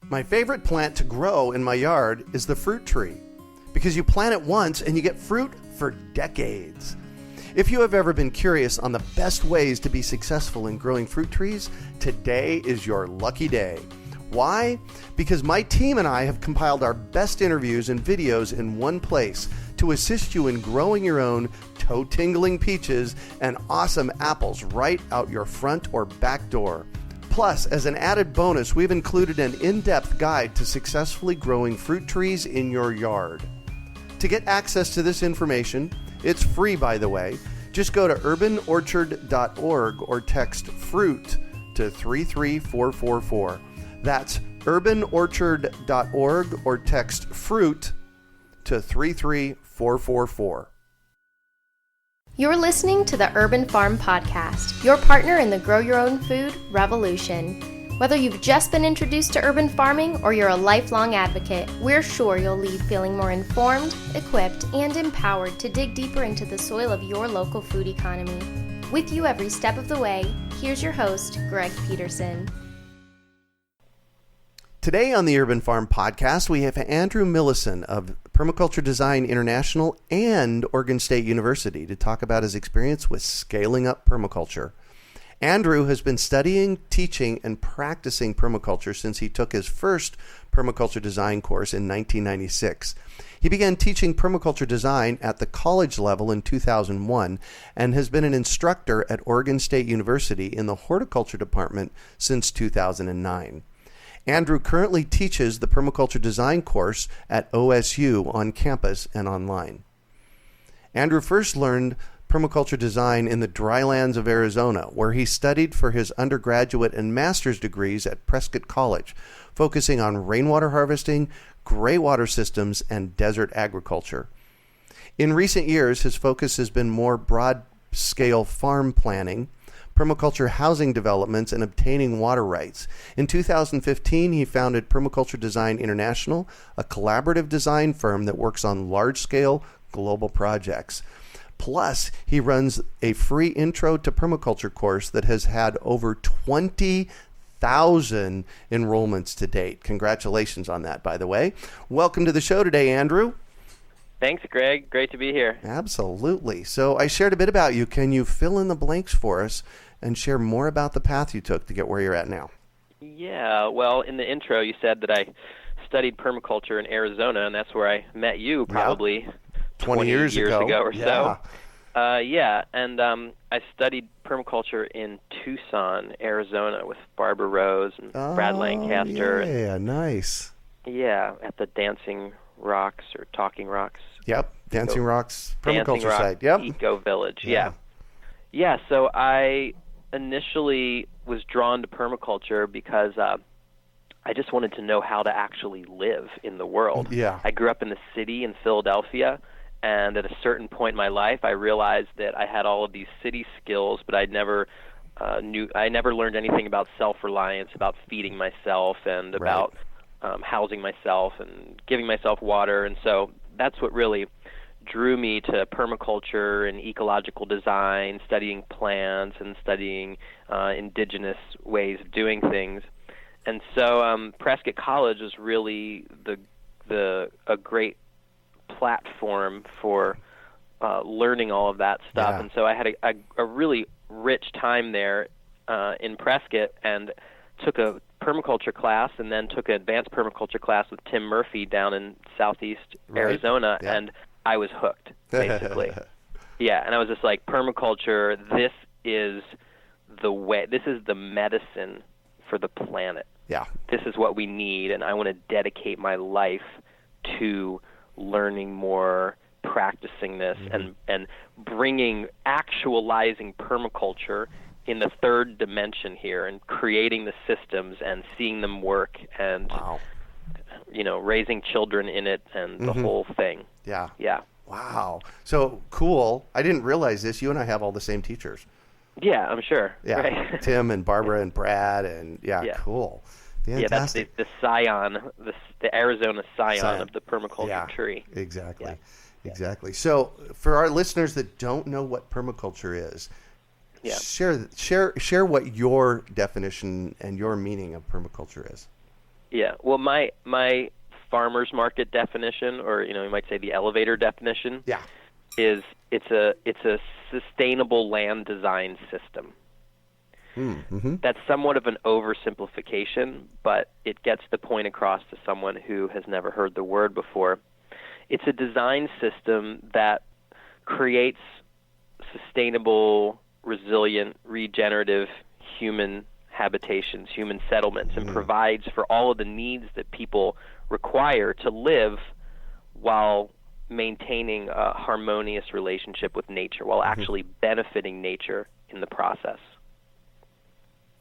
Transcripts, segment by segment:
My favorite plant to grow in my yard is the fruit tree, because you plant it once and you get fruit for decades. If you have ever been curious on the best ways to be successful in growing fruit trees, today is your lucky day. Why? Because my team and I have compiled our best interviews and videos in one place to assist you in growing your own toe-tingling peaches and awesome apples right out your front or back door. Plus, as an added bonus, we've included an in-depth guide to successfully growing fruit trees in your yard. To get access to this information, it's free by the way, just go to urbanorchard.org or text FRUIT to 33444. That's urbanorchard.org or text FRUIT to 33444. You're listening to the Urban Farm Podcast, your partner in the grow your own food revolution. Whether you've just been introduced to urban farming or you're a lifelong advocate, we're sure you'll leave feeling more informed, equipped, and empowered to dig deeper into the soil of your local food economy. With you every step of the way, here's your host, Greg Peterson. Today on the Urban Farm Podcast, we have Andrew Millison of Permaculture Design International and Oregon State University to talk about his experience with scaling up permaculture. Andrew has been studying, teaching, and practicing permaculture since he took his first Permaculture Design Course in 1996. He began teaching permaculture design at the college level in 2001 and has been an instructor at Oregon State University in the Horticulture Department since 2009. Andrew currently teaches the Permaculture Design Course at OSU on campus and online. Andrew first learned permaculture design in the drylands of Arizona, where he studied for his undergraduate and master's degrees at Prescott College, focusing on rainwater harvesting, greywater systems, and desert agriculture. In recent years, his focus has been more broad-scale farm planning, permaculture housing developments, and obtaining water rights. In 2015, he founded Permaculture Design International, a collaborative design firm that works on large-scale global projects. Plus, he runs a free Intro to Permaculture course that has had over 20,000 enrollments to date. Congratulations on that, by the way. Welcome to the show today, Andrew. Thanks, Greg. Great to be here. Absolutely. So I shared a bit about you. Can you fill in the blanks for us and share more about the path you took to get where you're at now? Yeah, well, in the intro, you said that I studied permaculture in Arizona, and that's where I met you probably 20 years ago or so. And I studied permaculture in Tucson, Arizona with Barbara Rose and Brad Lancaster. Yeah, nice. Yeah, at the Dancing Rocks or Talking Rocks. Yep, Dancing Rocks permaculture site. Yep. Eco Village, yeah. Yeah, so I initially was drawn to permaculture because I just wanted to know how to actually live in the world. Yeah. I grew up in the city in Philadelphia, and at a certain point in my life, I realized that I had all of these city skills, but I never learned anything about self-reliance, about feeding myself, and about housing myself and giving myself water. And so that's what really drew me to permaculture and ecological design, studying plants and studying indigenous ways of doing things. And so Prescott College is really a great platform for learning all of that stuff. Yeah. And so I had a really rich time there in Prescott, and took a permaculture class and then took an advanced permaculture class with Tim Murphy down in southeast Arizona, and I was hooked, basically. Yeah, and I was just like, permaculture, this is the way, this is the medicine for the planet. Yeah. This is what we need, and I want to dedicate my life to learning more, practicing this, and actualizing permaculture in the third dimension here, and creating the systems and seeing them work, and raising children in it, and the whole thing. Yeah. Yeah. Wow. So cool. I didn't realize this. You and I have all the same teachers. Yeah, I'm sure. Yeah. Right. Tim and Barbara and Brad, and cool. Fantastic. Yeah, that's the scion, the Arizona scion of the permaculture tree. Exactly. Yeah. Exactly. So for our listeners that don't know what permaculture is, share what your definition and your meaning of permaculture is. Yeah. Well, my farmer's market definition, or you might say the elevator definition, Yeah. is it's a sustainable land design system. Mm-hmm. That's somewhat of an oversimplification, but it gets the point across to someone who has never heard the word before. It's a design system that creates sustainable, resilient, regenerative human habitations, human settlements, and provides for all of the needs that people require to live while maintaining a harmonious relationship with nature, while actually benefiting nature in the process.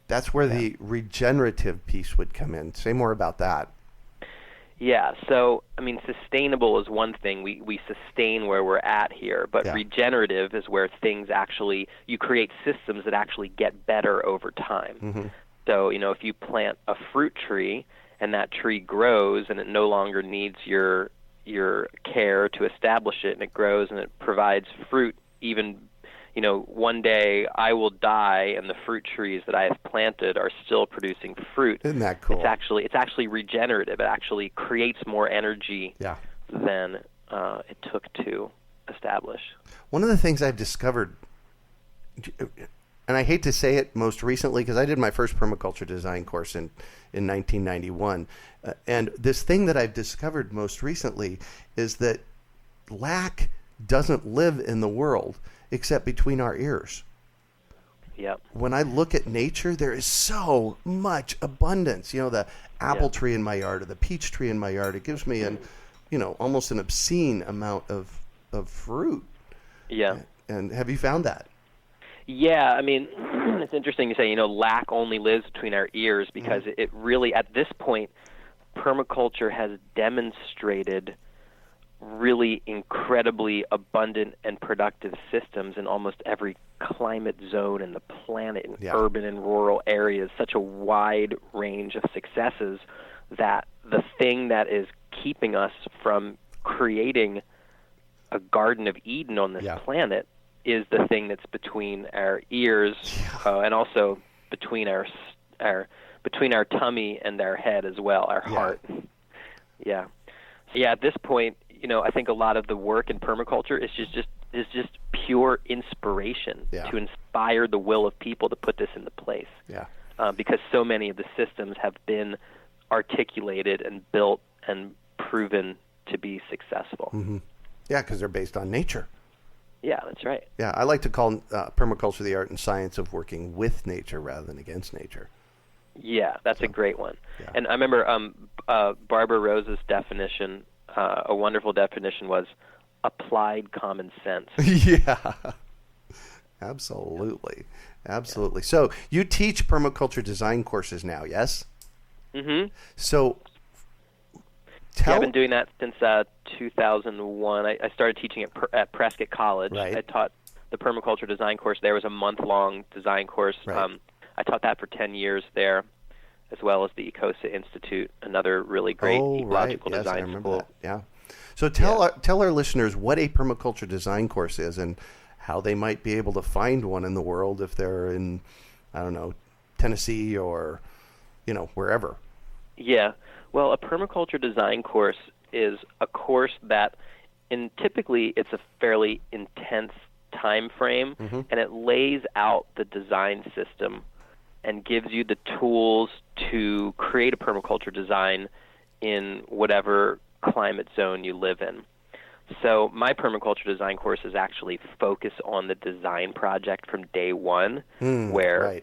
That's where the regenerative piece would come in. Say more about that. Yeah, so, sustainable is one thing. We sustain where we're at here, but regenerative is where things actually, you create systems that actually get better over time. Mm-hmm. So, if you plant a fruit tree and that tree grows and it no longer needs your care to establish it, and it grows and it provides fruit even one day I will die and the fruit trees that I have planted are still producing fruit. Isn't that cool? It's actually regenerative. It actually creates more energy than it took to establish. One of the things I've discovered, and I hate to say it most recently because I did my first permaculture design course in 1991, and this thing that I've discovered most recently is that lack doesn't live in the world except between our ears. Yep. When I look at nature, there is so much abundance. The apple tree in my yard or the peach tree in my yard, it gives me almost an obscene amount of fruit. Yeah. And have you found that? Yeah, it's interesting to say, lack only lives between our ears because it really, at this point, permaculture has demonstrated really incredibly abundant and productive systems in almost every climate zone in the planet, in urban and rural areas, such a wide range of successes that the thing that is keeping us from creating a Garden of Eden on this planet is the thing that's between our ears and also between our tummy and our head as well, our heart. Yeah. Yeah, at this point, I think a lot of the work in permaculture is just pure inspiration to inspire the will of people to put this into place. Yeah. Because so many of the systems have been articulated and built and proven to be successful. Mm-hmm. Yeah, because they're based on nature. Yeah, that's right. Yeah, I like to call permaculture the art and science of working with nature rather than against nature. Yeah, that's a great one. Yeah. And I remember Barbara Rose's definition, a wonderful definition, was applied common sense. Yeah, absolutely. Absolutely. Yeah. So you teach permaculture design courses now, yes? Mm-hmm. So I've been doing that since 2001. I started teaching at Prescott College. Right. I taught the permaculture design course. There was a month-long design course. Right. I taught that for 10 years there, as well as the ECOSA Institute, another really great ecological design school. That. Yeah. So tell our listeners what a permaculture design course is and how they might be able to find one in the world if they're in, I don't know, Tennessee or, wherever. Yeah. Well, a permaculture design course is a course that, typically, it's a fairly intense time frame, and it lays out the design system and gives you the tools to create a permaculture design in whatever climate zone you live in. So my permaculture design courses actually focus on the design project from day one, where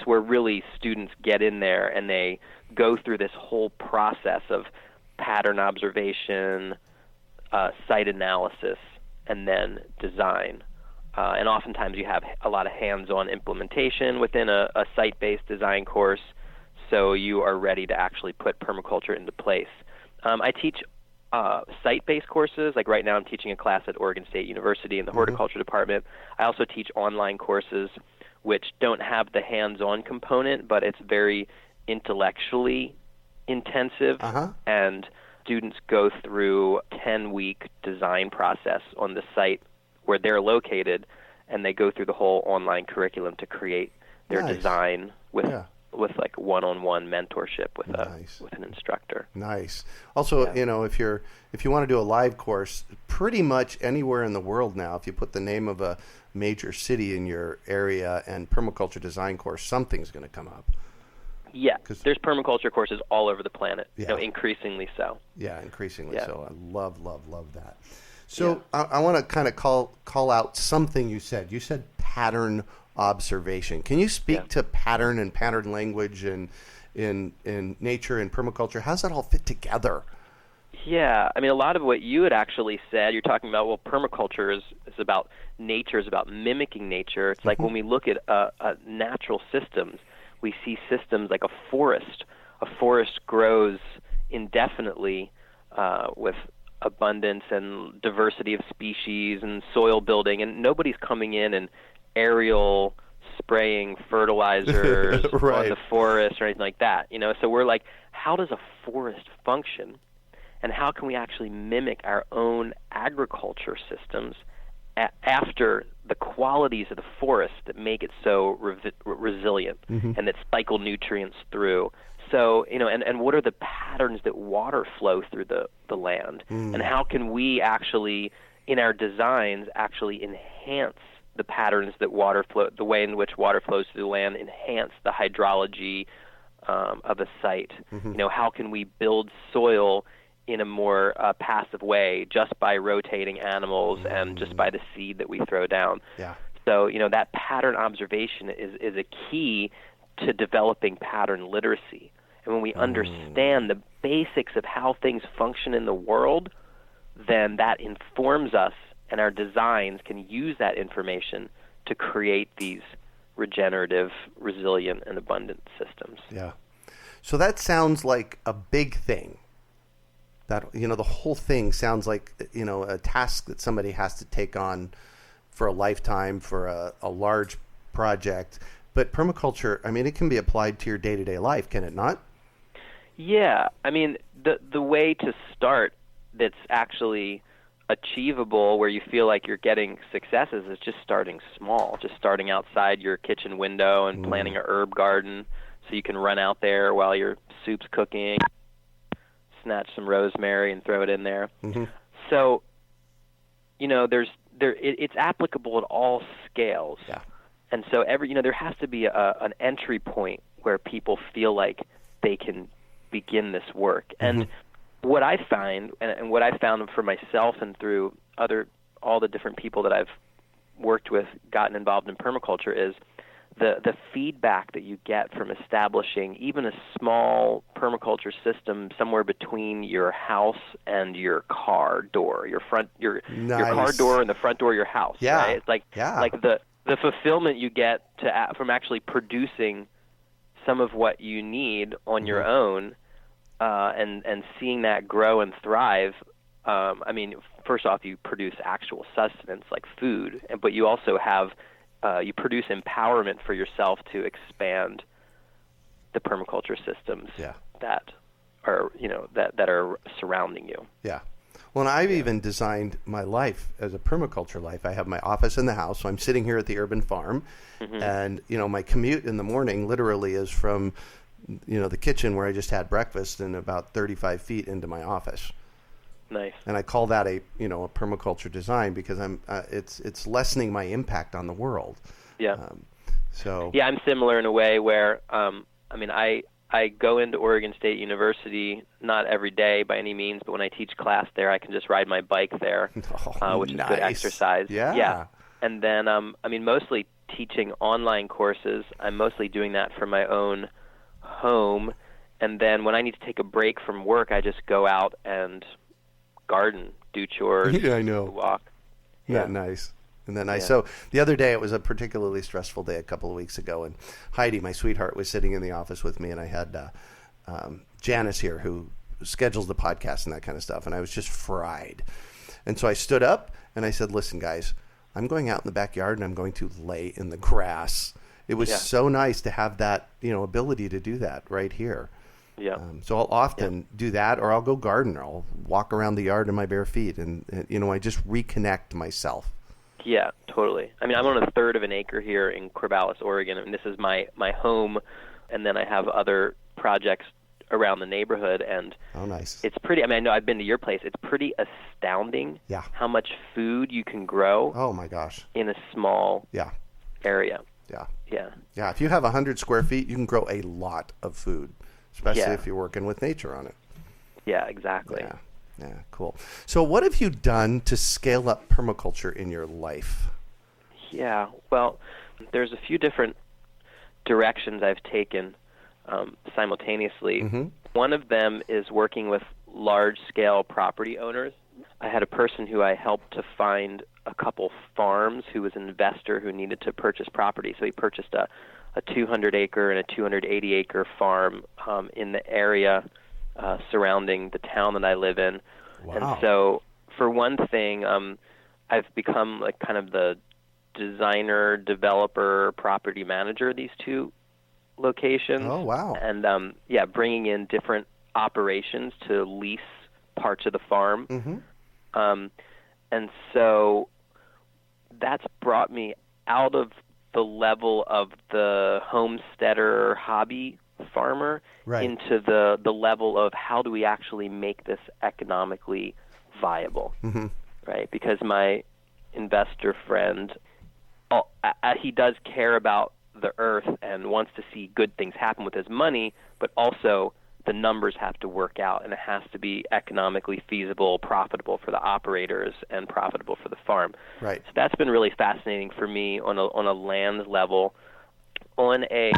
where really students get in there and they go through this whole process of pattern observation, site analysis, and then design. And oftentimes you have a lot of hands-on implementation within a site-based design course, so you are ready to actually put permaculture into place. I teach site-based courses. Like right now I'm teaching a class at Oregon State University in the Horticulture Department. I also teach online courses which don't have the hands-on component, but it's very intellectually intensive, and students go through a 10-week design process on the site where they're located, and they go through the whole online curriculum to create their design with like one-on-one mentorship with Nice. with an instructor. Nice. Also, if you want to do a live course, pretty much anywhere in the world now, if you put the name of a major city in your area and Permaculture Design Course, something's going to come up. Yeah, there's permaculture courses all over the planet. Yeah. Increasingly so. Yeah, increasingly so. I love that. Yeah. So I want to kind of call out something you said. You said pattern observation. Can you speak to pattern and pattern language and in nature and permaculture? How's that all fit together? Yeah, I mean, a lot of what you had actually said, you're talking about, well, permaculture is about nature, is about mimicking nature. It's like when we look at natural systems, we see systems like a forest. A forest grows indefinitely with abundance and diversity of species and soil building, and nobody's coming in and aerial spraying fertilizers on the forest or anything like that. So we're like, how does a forest function, and how can we actually mimic our own agriculture systems after the qualities of the forest that make it so resilient and that cycle nutrients through? So, and what are the patterns that water flow through the land? And how can we actually, in our designs, actually enhance the patterns that water flow, the way in which water flows through the land, enhance the hydrology of a site? How can we build soil in a more passive way just by rotating animals and just by the seed that we throw down? Yeah. So, that pattern observation is a key to developing pattern literacy. And when we understand the basics of how things function in the world, then that informs us, and our designs can use that information to create these regenerative, resilient, and abundant systems. Yeah. So that sounds like a big thing. That, the whole thing sounds like, a task that somebody has to take on for a lifetime, for a large project. But permaculture, I mean, it can be applied to your day-to-day life, can it not? Yeah. I mean, the way to start that's actually achievable, where you feel like you're getting successes, is just starting small, just starting outside your kitchen window and planting a herb garden so you can run out there while your soup's cooking, snatch some rosemary and throw it in there. So, it's applicable at all scales. Yeah. And so there has to be an entry point where people feel like they can begin this work. And what I find, and what I found for myself and through all the different people that I've worked with, gotten involved in permaculture, is the feedback that you get from establishing even a small permaculture system somewhere between your house and your car door, your car door and the front door of your house. Yeah. Right? It's like the fulfillment you get from actually producing some of what you need on your own, and seeing that grow and thrive. I mean, first off, you produce actual sustenance like food, but you also have you produce empowerment for yourself to expand the permaculture systems that are that are surrounding you. Yeah. Well, and I've even designed my life as a permaculture life. I have my office in the house, so I'm sitting here at the urban farm, and my commute in the morning literally is from the kitchen where I just had breakfast and about 35 feet into my office. Nice. And I call that a permaculture design because it's lessening my impact on the world. Yeah. I'm similar in a way where I go into Oregon State University not every day by any means, but when I teach class there, I can just ride my bike there, which is good exercise. Yeah. And then mostly teaching online courses. I'm mostly doing that from my own home, and then when I need to take a break from work, I just go out and garden, do chores, I know. walk. Yeah, nice. And then so the other day, it was a particularly stressful day a couple of weeks ago, and Heidi, my sweetheart, was sitting in the office with me, and I had Janice here, who schedules the podcast and that kind of stuff, and I was just fried. And so I stood up and I said, "Listen, guys, I'm going out in the backyard and I'm going to lay in the grass." It was so nice to have that, ability to do that right here. Yeah. So I'll often do that, or I'll go garden, or I'll walk around the yard in my bare feet, and I just reconnect myself. Yeah, totally. I mean, I'm on a third of an acre here in Corvallis, Oregon, and this is my home and then I have other projects around the neighborhood, and oh, nice. It's pretty, I mean, I know I've been to your place. It's pretty astounding how much food you can grow. Oh my gosh. In a small area. Yeah, if you have 100 square feet, you can grow a lot of food, especially if you're working with nature on it. Yeah, exactly. Yeah, cool. So what have you done to scale up permaculture in your life? Yeah, well, there's a few different directions I've taken simultaneously. Mm-hmm. One of them is working with large-scale property owners. I had a person who I helped to find a couple farms who was an investor who needed to purchase property. So he purchased a 200-acre and a 280-acre farm in the area surrounding the town that I live in. Wow. And so for one thing, I've become like kind of the designer, developer, property manager of these two locations. Oh, wow. And, bringing in different operations to lease parts of the farm. Mm-hmm. And so that's brought me out of the level of the homesteader hobby farmer into the level of how do we actually make this economically viable, right? Because my investor friend, he does care about the earth and wants to see good things happen with his money, but also the numbers have to work out, and it has to be economically feasible, profitable for the operators, and profitable for the farm. Right. So that's been really fascinating for me on a land level. On a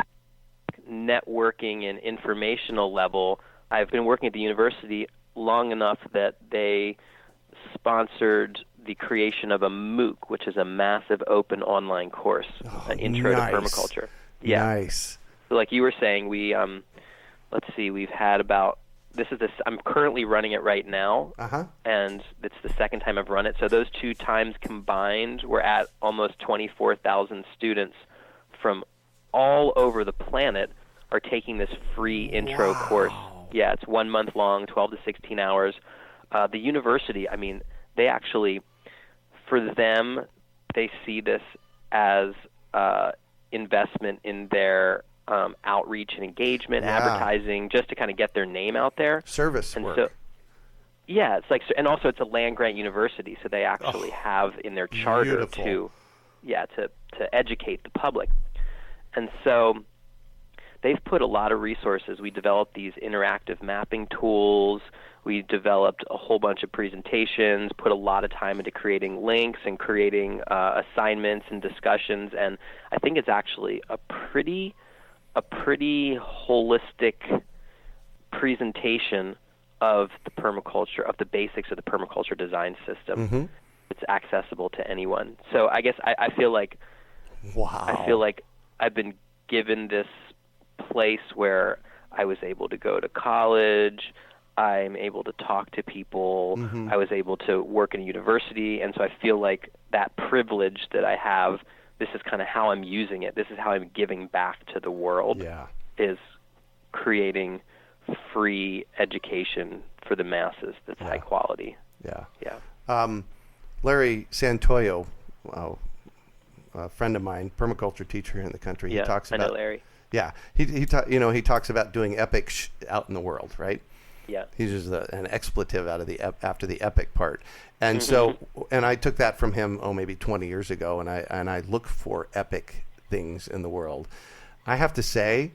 networking and informational level, I've been working at the university long enough that they sponsored the creation of a MOOC, which is a massive open online course, an intro to permaculture. Yeah. Nice. So like you were saying, we let's see, we've had about, I'm currently running it right now, and it's the second time I've run it. So those two times combined, we're at almost 24,000 students from all over the planet are taking this free intro course. Yeah, it's 1 month long, 12 to 16 hours. The university, I mean, they actually, for them, they see this as investment in their outreach and engagement, advertising, just to kind of get their name out there. Service and work. So, yeah, it's like, and also it's a land grant university, so they actually have in their charter to educate the public. And so they've put a lot of resources. We developed these interactive mapping tools. We developed a whole bunch of presentations, put a lot of time into creating links and creating assignments and discussions. And I think it's actually a pretty holistic presentation of the permaculture, of the basics of the permaculture design system. Mm-hmm. It's accessible to anyone. So I guess I feel like I've been given this place where I was able to go to college, I'm able to talk to people, I was able to work in a university, and so I feel like that privilege that I have, this is kind of how I'm using it. This is how I'm giving back to the world, is creating free education for the masses that's high quality. Larry Santoyo, a friend of mine, permaculture teacher here in the country, he talks about. I know Larry. Yeah, he talks about doing epic out in the world, right? Yeah, he's just an expletive after the epic part, and so I took that from him maybe 20 years ago, and I look for epic things in the world. I have to say,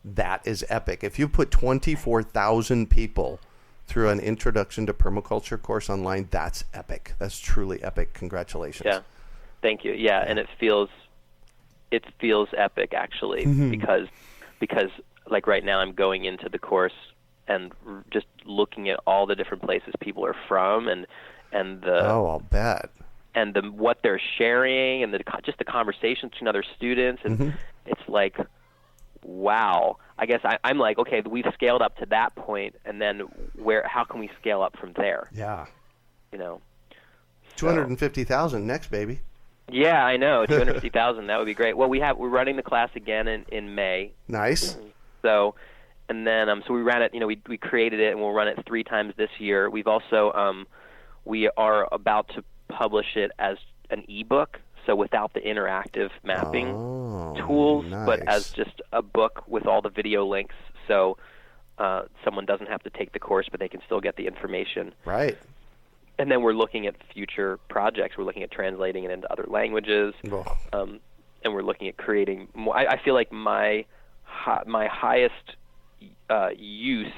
that is epic. If you put 24,000 people through an introduction to permaculture course online, that's epic. That's truly epic. Congratulations. Yeah, thank you. Yeah, and it feels epic actually, because like right now I'm going into the course and just looking at all the different places people are from, and the I'll bet, and what they're sharing, and just the conversations between other students, and it's like, wow. I guess I'm like, okay, we've scaled up to that point, and then how can we scale up from there? Yeah, 250,000 next, baby. Yeah, I know, 250,000. That would be great. Well, we're running the class again in May. Nice. So, and then so we ran it. We created it, and we'll run it 3 times this year. We've also we are about to publish it as an ebook. So without the interactive mapping tools, but as just a book with all the video links, so someone doesn't have to take the course, but they can still get the information. Right. And then we're looking at future projects. We're looking at translating it into other languages, and we're looking at creating more. I feel like my highest use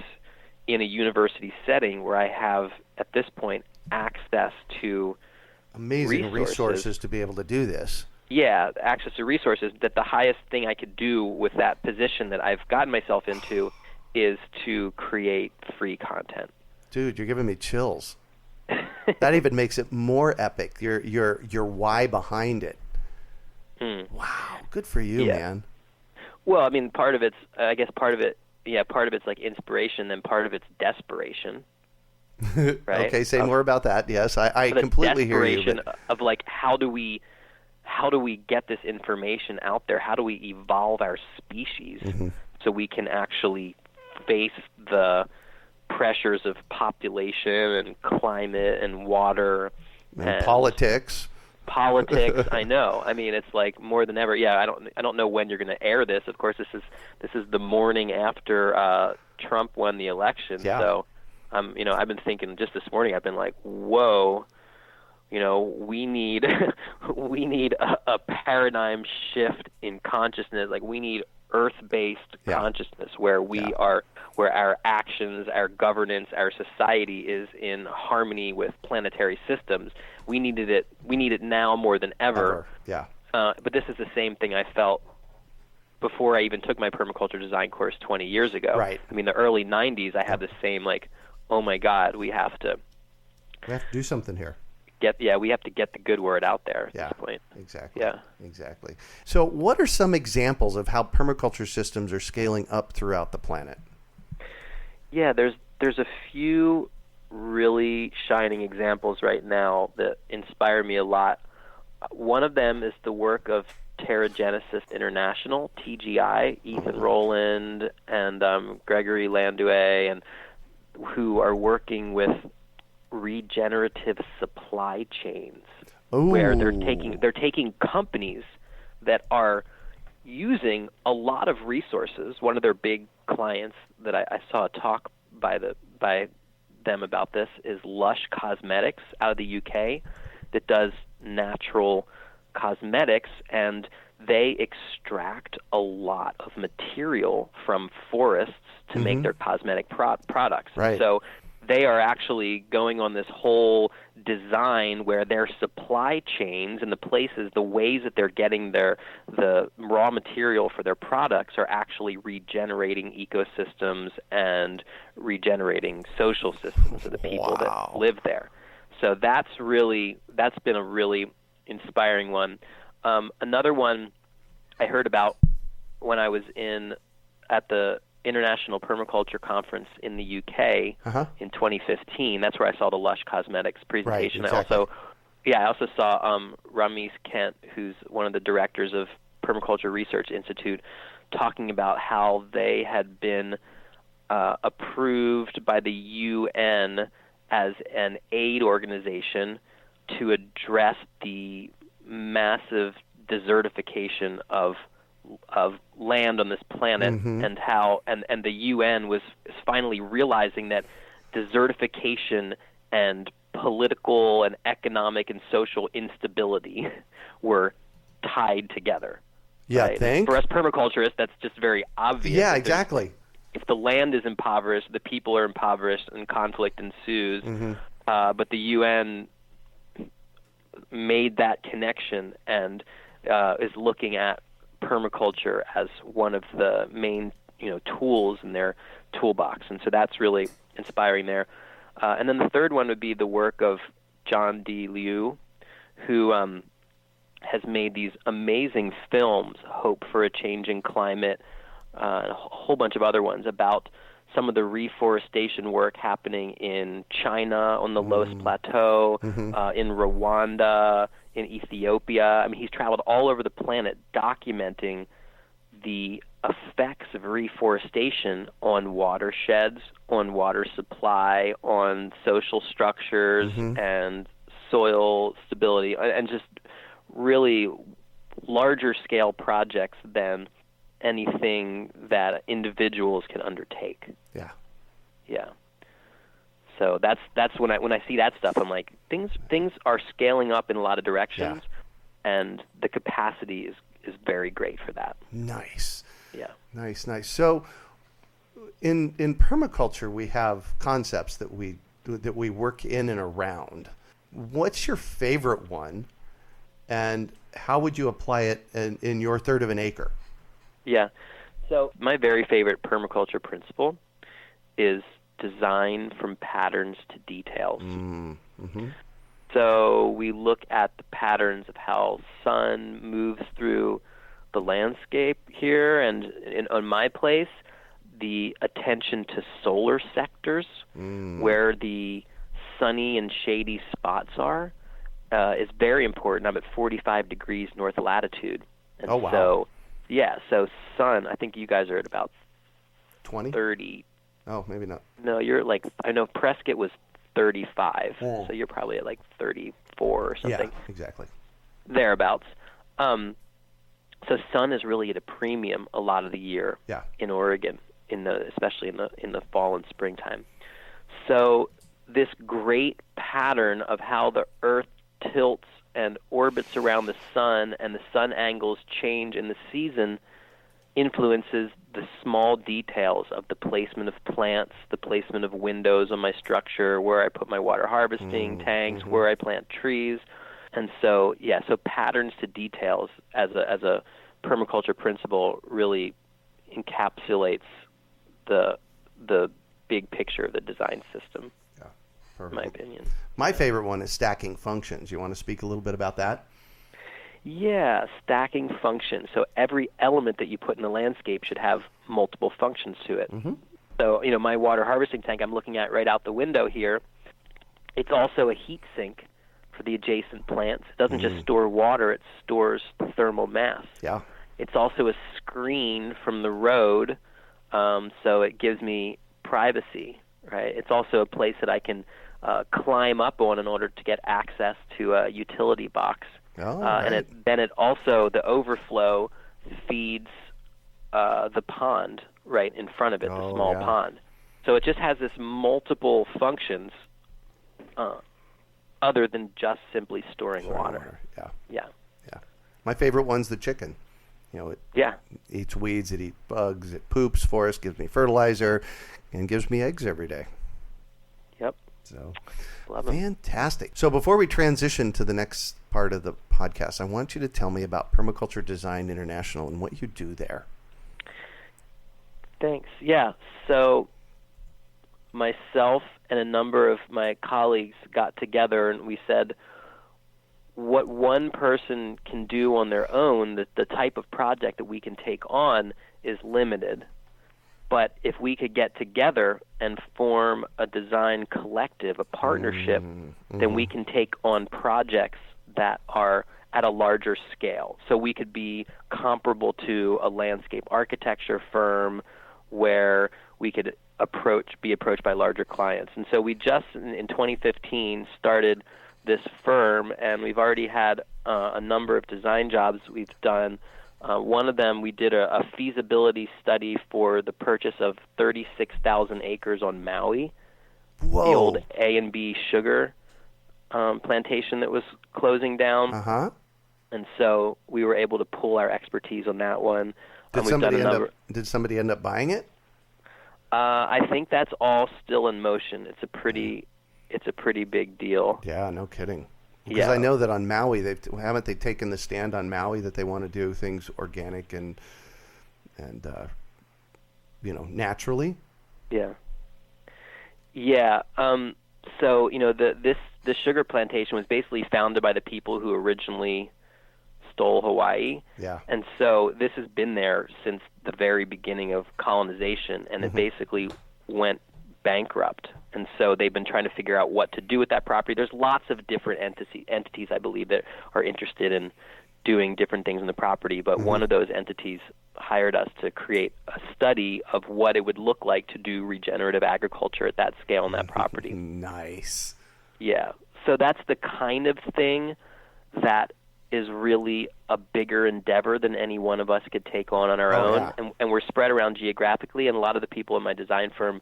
in a university setting where I have, at this point, access to amazing resources to be able to do this. Yeah, access to resources, that the highest thing I could do with that position that I've gotten myself into is to create free content. Dude, you're giving me chills. That even makes it more epic. Your why behind it. Wow, good for you, man. Well, I mean, part of it's like inspiration, then part of it's desperation. Right? Okay, say more about that. Yes, I completely hear you. Desperation of like, how do we get this information out there? How do we evolve our species so we can actually face the pressures of population and climate and water and politics. I know. I mean, it's like more than ever. Yeah, I don't know when you're going to air this. Of course, this is the morning after Trump won the election. Yeah. So, I've been thinking just this morning. I've been like, whoa. We need a paradigm shift in consciousness. Like, we need earth-based consciousness where where our actions, our governance, our society is in harmony with planetary systems. We need it now more than ever. Yeah. But this is the same thing I felt before I even took my permaculture design course 20 years ago. Right. I mean, the early 90s, I had the same, like, oh my God, we have to do something here. We have to get the good word out there at this point. Exactly. Yeah. Exactly. So what are some examples of how permaculture systems are scaling up throughout the planet? Yeah, there's a few really shining examples right now that inspire me a lot. One of them is the work of Terra Genesis International, TGI, Ethan Rowland and Gregory Landue, and who are working with regenerative supply chains, where they're taking companies that are using a lot of resources. One of their big clients that I saw a talk by them about this is Lush Cosmetics out of the UK that does natural cosmetics, and they extract a lot of material from forests to make their cosmetic products. Right. So they are actually going on this whole design where their supply chains and the ways that they're getting the raw material for their products are actually regenerating ecosystems and regenerating social systems of the people that live there. So that's been a really inspiring one. Another one I heard about when I was at the International Permaculture Conference in the UK in 2015. That's where I saw the Lush Cosmetics presentation. Right, exactly. I also saw Ramesh Kent, who's one of the directors of Permaculture Research Institute, talking about how they had been approved by the UN as an aid organization to address the massive desertification of land on this planet, and how and the UN is finally realizing that desertification and political and economic and social instability were tied together. Yeah, right? For us permaculturists, that's just very obvious. Yeah, exactly. If the land is impoverished, the people are impoverished, and conflict ensues. But the UN made that connection and is looking at permaculture as one of the main tools in their toolbox, and so that's really inspiring there. And then the third one would be the work of John D. Liu, who has made these amazing films, Hope for a Changing Climate, and a whole bunch of other ones about some of the reforestation work happening in China on the Loess Plateau, in Rwanda, in Ethiopia. I mean, he's traveled all over the planet documenting the effects of reforestation on watersheds, on water supply, on social structures, and soil stability, and just really larger scale projects than anything that individuals can undertake. Yeah. Yeah. So that's when I see that stuff, I'm like, things are scaling up in a lot of directions, and the capacity is very great for that. Nice. Yeah. Nice. So in permaculture, we have concepts that we work in and around. What's your favorite one, and how would you apply it in your third of an acre? Yeah. So my very favorite permaculture principle is design from patterns to details. Mm-hmm. So we look at the patterns of how sun moves through the landscape here, and on my place, the attention to solar sectors, where the sunny and shady spots are, is very important. I'm at 45 degrees north latitude. And oh, wow. So sun, I think you guys are at about 20? 30. Oh, maybe not. No, you're like, I know Prescott was 35, Oh. so you're probably at like 34 or something. Yeah, exactly. Thereabouts. So sun is really at a premium a lot of the year in Oregon, especially in the fall and springtime. So this great pattern of how the Earth tilts and orbits around the sun, and the sun angles change in the season, influences the small details of the placement of plants, the placement of windows on my structure, where I put my water harvesting tanks, where I plant trees. And so, so patterns to details as a permaculture principle really encapsulates the big picture of the design system. Yeah, perfect. In my opinion. My favorite one is stacking functions. You want to speak a little bit about that? Yeah, stacking functions. So every element that you put in the landscape should have multiple functions to it. Mm-hmm. So, my water harvesting tank I'm looking at right out the window here, it's also a heat sink for the adjacent plants. It doesn't just store water, it stores thermal mass. Yeah. It's also a screen from the road, so it gives me privacy, right? It's also a place that I can climb up on in order to get access to a utility box. Oh, right. And then it also, the overflow feeds the pond right in front of it, the small pond. So it just has this multiple functions other than just simply storing water. Yeah. My favorite one's the chicken. It eats weeds, it eats bugs, it poops for us, gives me fertilizer, and gives me eggs every day. Yep. So, love them. Fantastic. So before we transition to the next part of the podcast, I want you to tell me about Permaculture Design International and what you do there. Thanks. Yeah. So myself and a number of my colleagues got together and we said, what one person can do on their own, the type of project that we can take on is limited. But if we could get together and form a design collective, a partnership, then we can take on projects that are at a larger scale. So we could be comparable to a landscape architecture firm where we could be approached by larger clients. And so we just, in 2015, started this firm, and we've already had a number of design jobs we've done. One of them, we did a feasibility study for the purchase of 36,000 acres on Maui. Whoa. The old A&B sugar plantation that was closing down. Uh-huh. And so we were able to pull our expertise on that one. Did somebody end up buying it? I think that's all still in motion. It's a pretty big deal. Yeah, no kidding. Because I know that on Maui, haven't they taken the stand on Maui that they want to do things organic and naturally? Yeah. Yeah. So this sugar plantation was basically founded by the people who originally stole Hawaii. Yeah. And so this has been there since the very beginning of colonization, and it basically went bankrupt. And so they've been trying to figure out what to do with that property. There's lots of different entities, I believe, that are interested in doing different things on the property, but one of those entities hired us to create a study of what it would look like to do regenerative agriculture at that scale on that property. Nice. Yeah. So that's the kind of thing that is really a bigger endeavor than any one of us could take on our own. Yeah. And we're spread around geographically, and a lot of the people in my design firm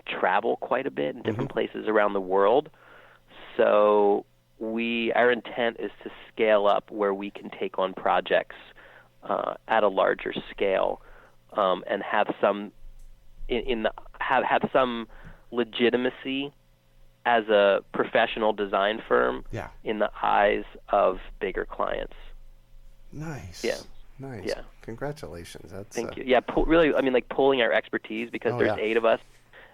travel quite a bit in different places around the world. So our intent is to scale up where we can take on projects at a larger scale, and have some have some legitimacy as a professional design firm in the eyes of bigger clients. Nice. Yeah. Nice. Yeah. Congratulations. Thank you. Yeah, really, I mean, like pulling our expertise, because there's 8 of us,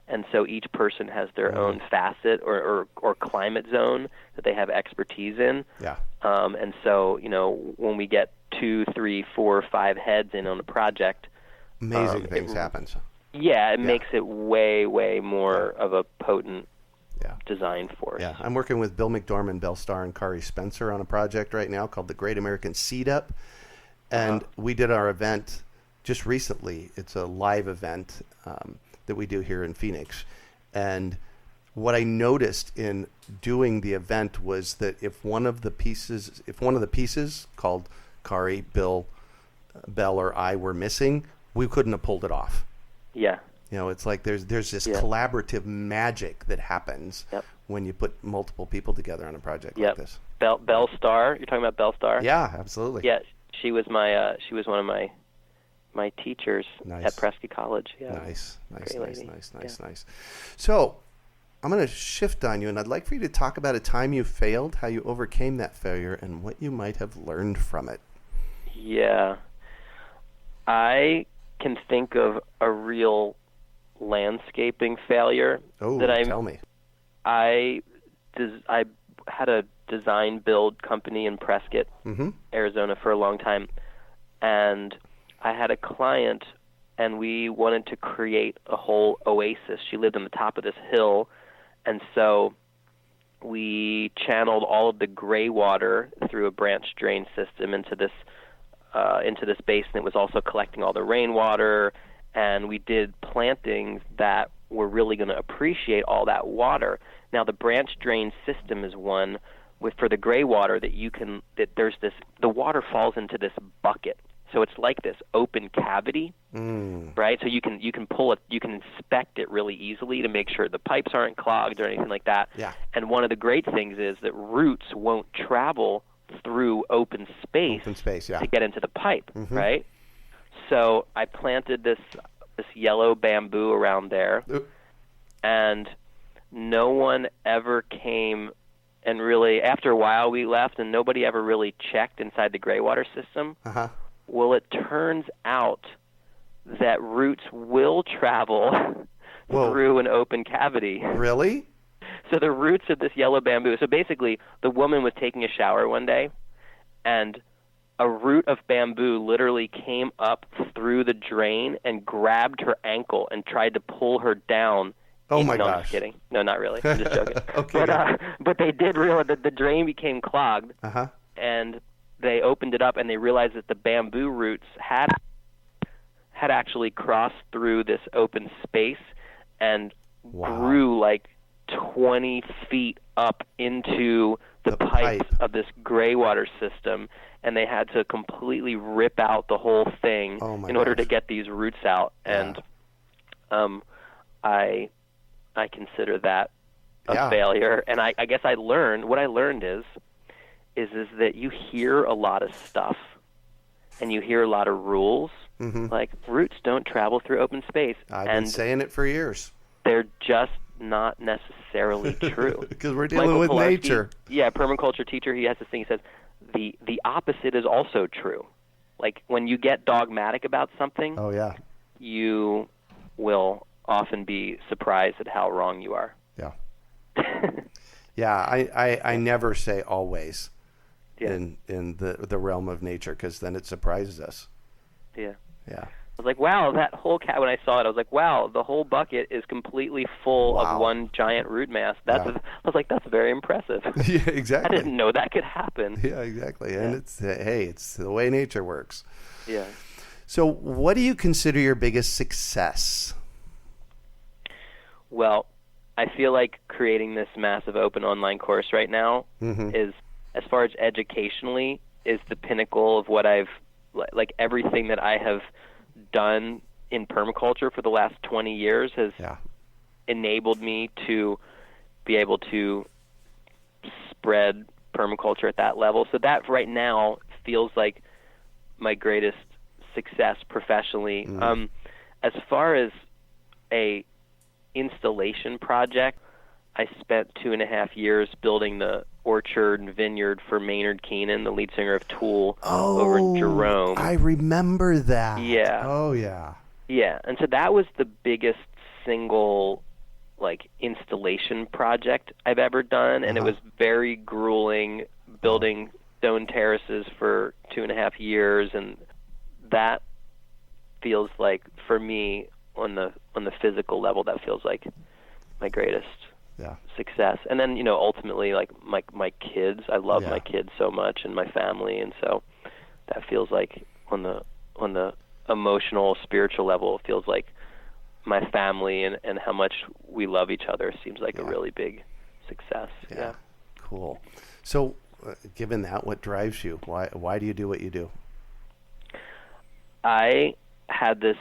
and so each person has their own facet or climate zone that they have expertise in. Yeah. And so, when we get 2, 3, 4, 5 heads in on a project, amazing things happen. Yeah, it makes it way, way more of a potent design force. Yeah, I'm working with Bill McDormand, Bell Starr, and Kari Spencer on a project right now called the Great American Seed Up. And we did our event just recently. It's a live event that we do here in Phoenix. And what I noticed in doing the event was that if one of the pieces called Kari, Bill, Bell, or I were missing, we couldn't have pulled it off. Yeah. It's like there's this collaborative magic that happens when you put multiple people together on a project like this. Bell Starr, you're talking about Bell Starr? Yeah, absolutely. Yeah, she was one of my teachers at Prescott College. Yeah. Nice. Yeah. So, I'm going to shift on you, and I'd like for you to talk about a time you failed, how you overcame that failure, and what you might have learned from it. Yeah. I can think of a real landscaping failure. Tell me. I had a design build company in Prescott, Arizona for a long time, and I had a client, and we wanted to create a whole oasis. She lived on the top of this hill, and so we channeled all of the greywater through a branch drain system into this basin. It was also collecting all the rainwater, and we did plantings that were really going to appreciate all that water. Now, the branch drain system is one for the greywater the water falls into this bucket. So it's like this open cavity, right? So you can pull it, you can inspect it really easily to make sure the pipes aren't clogged or anything like that. Yeah. And one of the great things is that roots won't travel through open space to get into the pipe, right? So I planted this yellow bamboo around there, and no one ever came, and really after a while we left, and nobody ever really checked inside the greywater system. Well, it turns out that roots will travel through an open cavity. Really? So the roots of this yellow bamboo, so basically the woman was taking a shower one day, and a root of bamboo literally came up through the drain and grabbed her ankle and tried to pull her down. Oh my gosh. I'm just kidding. No, not really. I'm just joking. Okay. But they did realize that the drain became clogged, and they opened it up, and they realized that the bamboo roots had actually crossed through this open space and grew like 20 feet up into the pipes of this greywater system, and they had to completely rip out the whole thing in order to get these roots out. And I consider that a failure. And I guess what I learned is that you hear a lot of stuff, and you hear a lot of rules. Like, roots don't travel through open space. I've been saying it for years. They're just not necessarily true. Because we're dealing with nature. Yeah, permaculture teacher, he has this thing, he says, the opposite is also true. Like, when you get dogmatic about something, you will often be surprised at how wrong you are. Yeah. I never say always in the realm of nature, because then it surprises us. Yeah. Yeah. I was like, wow, that whole when I saw it, I was like, wow, the whole bucket is completely full of one giant root mass. I was like, that's very impressive. Yeah, exactly. I didn't know that could happen. Yeah, exactly. And it's the way nature works. Yeah. So what do you consider your biggest success? Well, I feel like creating this massive open online course right now is, as far as educationally, is the pinnacle of what I've, like everything that I have done in permaculture for the last 20 years has enabled me to be able to spread permaculture at that level. So that right now feels like my greatest success professionally. As far as a installation project, I spent 2.5 years building the orchard and vineyard for Maynard Keenan, the lead singer of Tool, over in Jerome. I remember that. Yeah. Oh, yeah. Yeah, and so that was the biggest single, like, installation project I've ever done, and it was very grueling, building stone terraces for 2.5 years, and that feels like, for me, on the physical level, that feels like my greatest success. And then, ultimately, like my kids, I love my kids so much, and my family, and so that feels like on the emotional, spiritual level, it feels like my family and how much we love each other seems like a really big success. Yeah. Cool. So, given that, what drives you? Why do you do what you do? I had this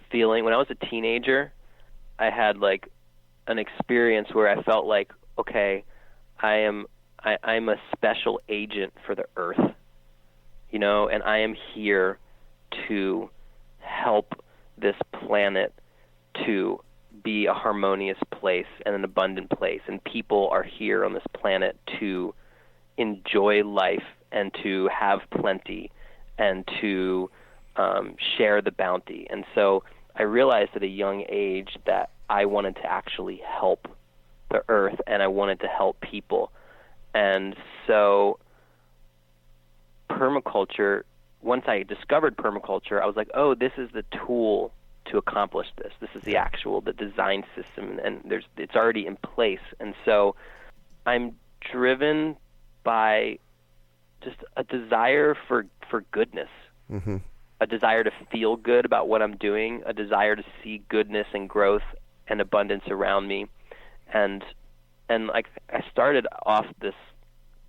feeling when I was a teenager. I had like an experience where I felt like, okay, I'm a special agent for the earth, and I am here to help this planet to be a harmonious place and an abundant place, and people are here on this planet to enjoy life and to have plenty and to share the bounty. And so I realized at a young age that I wanted to actually help the earth, and I wanted to help people. And so permaculture, once I discovered permaculture, I was like, oh, this is the tool to accomplish this. This is the design system, and it's already in place. And so I'm driven by just a desire for goodness, a desire to feel good about what I'm doing, a desire to see goodness and growth and abundance around me. And like I started off this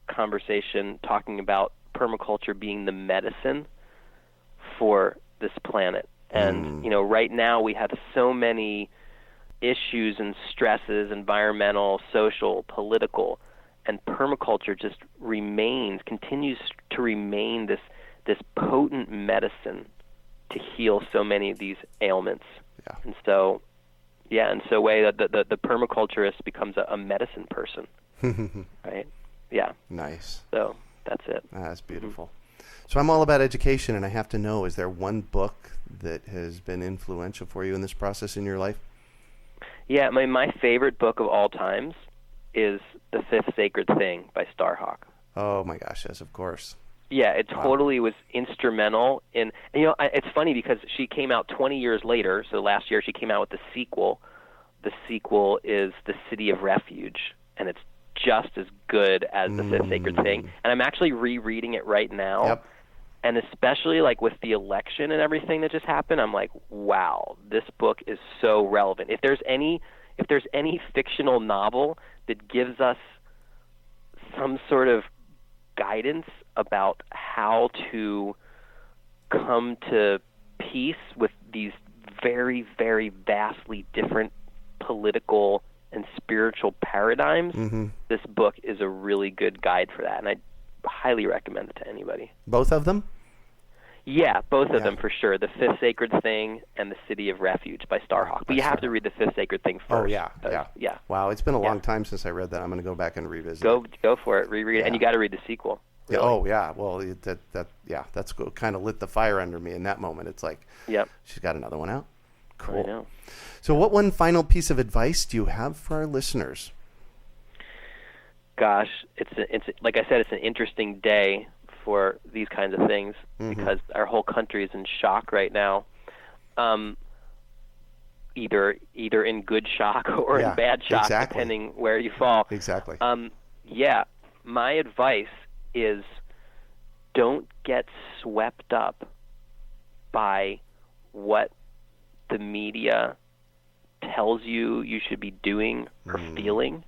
conversation talking about permaculture being the medicine for this planet. And, right now we have so many issues and stresses, environmental, social, political, and permaculture just continues to remain this potent medicine to heal so many of these ailments. Yeah. And so, way that the permaculturist becomes a medicine person, right? Yeah. Nice. So that's it. That's beautiful. So I'm all about education, and I have to know, is there one book that has been influential for you in this process in your life? Yeah, my favorite book of all times is The Fifth Sacred Thing by Starhawk. Oh my gosh, yes, of course. Yeah, it totally was instrumental in, it's funny because she came out 20 years later, so last year she came out with the sequel. The sequel is The City of Refuge, and it's just as good as The Fifth Sacred Thing. And I'm actually rereading it right now. Yep. And especially like with the election and everything that just happened, I'm like, wow, this book is so relevant. If there's any fictional novel that gives us some sort of guidance about how to come to peace with these very, very vastly different political and spiritual paradigms, this book is a really good guide for that, and I highly recommend it to anybody. Both of them? Yeah, both of them for sure. The Fifth Sacred Thing and The City of Refuge by Starhawk. But you have to read The Fifth Sacred Thing first. Oh, yeah. Wow, it's been a long time since I read that. I'm going to go back and revisit it. Go for it. Reread it. And you got to read the sequel. Really. Oh, yeah. Well, that's kind of lit the fire under me in that moment. It's like, she's got another one out. Cool. I know. So what one final piece of advice do you have for our listeners? Gosh, it's like I said, it's an interesting day for these kinds of things because our whole country is in shock right now. Either in good shock or in bad shock, depending where you fall. Exactly. My advice is don't get swept up by what the media tells you should be doing or feeling.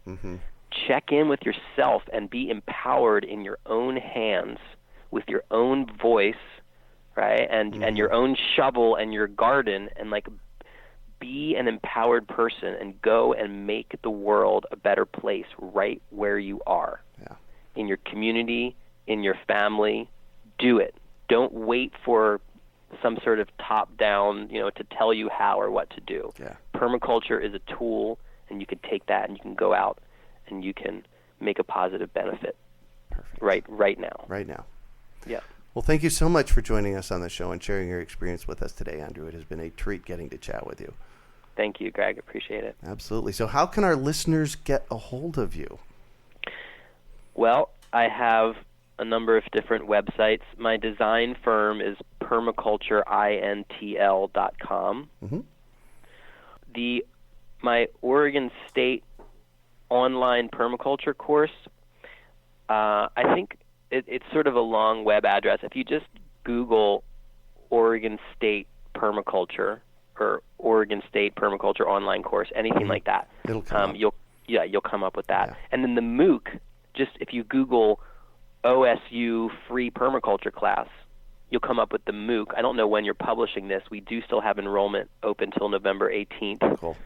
Check in with yourself and be empowered in your own hands with your own voice, right, and your own shovel and your garden, and like be an empowered person and go and make the world a better place right where you are. Yeah. In your community, in your family. Do it. Don't wait for some sort of top-down, to tell you how or what to do. Yeah. Permaculture is a tool, and you can take that and you can go out and you can make a positive benefit. Perfect. Right now. Right now. Yeah. Well, thank you so much for joining us on the show and sharing your experience with us today, Andrew. It has been a treat getting to chat with you. Thank you, Greg. Appreciate it. Absolutely. So how can our listeners get a hold of you? Well, I have a number of different websites. My design firm is permacultureintl.com. Mm-hmm. My Oregon State online permaculture course, I think it's sort of a long web address. If you just Google Oregon State permaculture or Oregon State permaculture online course, anything like that, it'll come up. You'll come up with that. Yeah. And then the MOOC, just if you Google OSU free permaculture class, you'll come up with the MOOC. I don't know when you're publishing this. We do still have enrollment open till November 18th. Cool.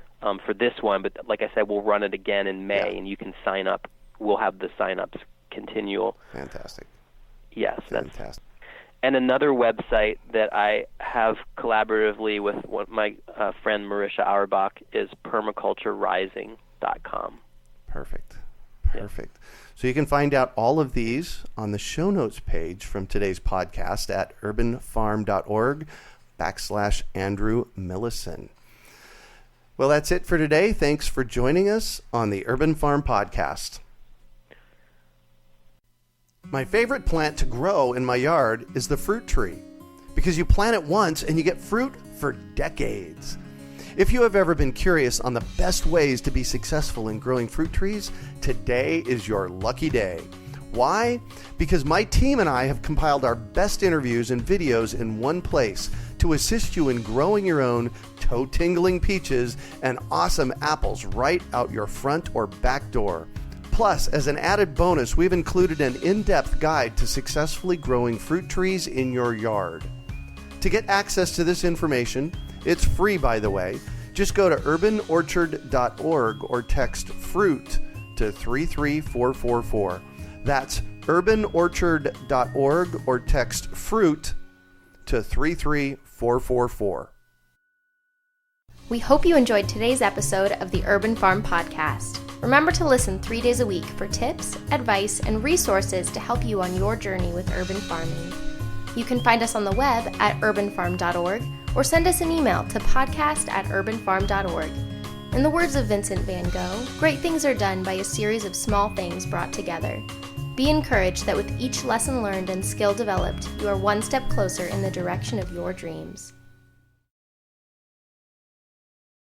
For this one, but like I said, we'll run it again in May, Yeah. and you can sign up. We'll have the sign-ups continual. Fantastic. Yes, Fantastic. And another website that I have collaboratively with my friend Marisha Auerbach is permaculturerising.com. Perfect. So you can find out all of these on the show notes page from today's podcast at urbanfarm.org/Andrew Millison. Well, that's it for today. Thanks for joining us on the Urban Farm Podcast. My favorite plant to grow in my yard is the fruit tree, because you plant it once and you get fruit for decades. If you have ever been curious on the best ways to be successful in growing fruit trees, today is your lucky day. Why? Because my team and I have compiled our best interviews and videos in one place to assist you in growing your own toe-tingling peaches and awesome apples right out your front or back door. Plus, as an added bonus, we've included an in-depth guide to successfully growing fruit trees in your yard. To get access to this information, it's free, by the way. Just go to urbanorchard.org or text FRUIT to 33444. That's urbanorchard.org or text FRUIT to 33444. We hope you enjoyed today's episode of the Urban Farm Podcast. Remember to listen 3 days a week for tips, advice, and resources to help you on your journey with urban farming. You can find us on the web at urbanfarm.org or send us an email to podcast@urbanfarm.org. In the words of Vincent van Gogh, great things are done by a series of small things brought together. Be encouraged that with each lesson learned and skill developed, you are one step closer in the direction of your dreams.